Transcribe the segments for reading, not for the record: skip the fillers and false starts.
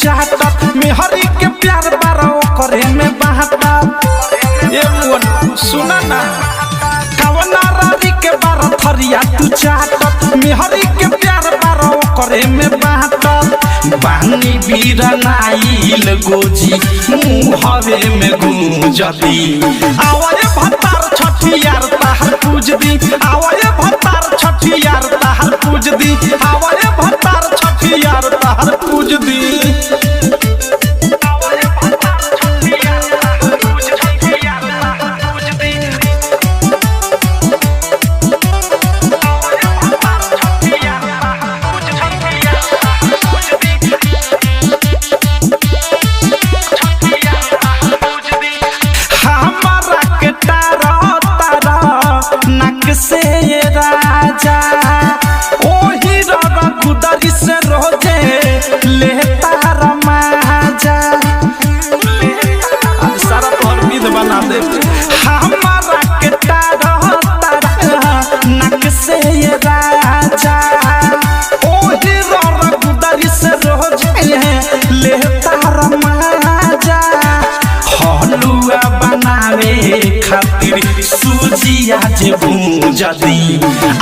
चाहत मेहरी के प्यार बारो करे में बाटत ए मोन सुना ना कवना रारी के बार थरिया तू चाहत मेहरी के प्यार बारो करे में बाटत बानी बीरनाइल गोजी मुहरे में गूंजती आवाज भतार छठियार ताहर पूज दी आवाज भतार छठियार ताहर पूज दी आवाज भतार छठियार ताहर पूज दी से राजा ओही रवा गुदरी से रोजे लेता रमाजा सारा तोहर विध बना दे हमारा के तारा नक से राजा ओही रवा गुदरी से रोजे लेता रमाजा हलुआ बनावे खातिर सूजिया जे भूंजदी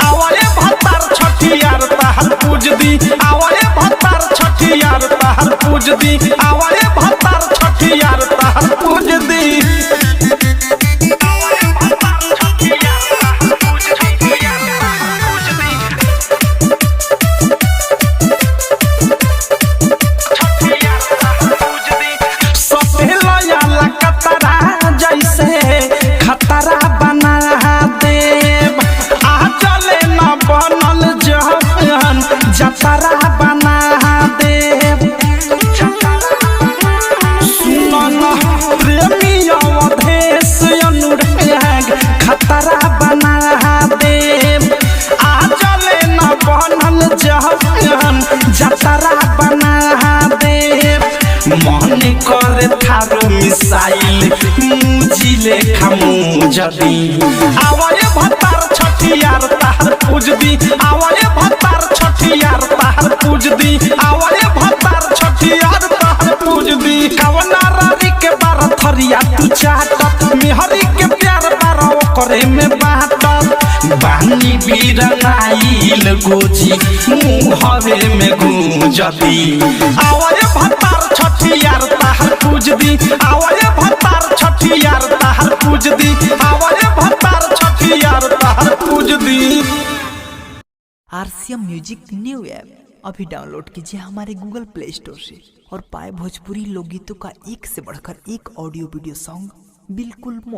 आवाले भतार छठियार ताहर पूज दी आवाले भतार छठियार ताहर पूज दी आवाले भतार छठियार ताहर पूज दी खतरा बना देव आ चले न बनल जहन जतरा बना देव सुनन प्रेमी अवधेश अनुराग खतरा बना देव आ चले न बनल जहन जतरा बना देव मन करे थारो मिसाइल मुझिले खामू जदी आवाज भतार छठियार ताहर पूज दी आवाज भतार छठियार ताहर पूज दी आवाज भतार छठियार ताहर पूज दी कवना रारी के बार थरिया तू चाहत मेहरी के प्यार बारो करे में बाटत बानी बीरनाइल गोजी मुहरे में गूंजती आवाज भतार छठियार ताहर पूज दी आवाज भतार छठियार ताहर पूज दी आवाज भतार छठियार ताहर पूज दी। आरसीएम म्यूजिक न्यू ऐप अभी डाउनलोड कीजिए हमारे गूगल प्ले स्टोर से और पाए भोजपुरी लोकगीतों का एक से बढ़कर एक ऑडियो वीडियो सॉन्ग बिल्कुल मुफ्त।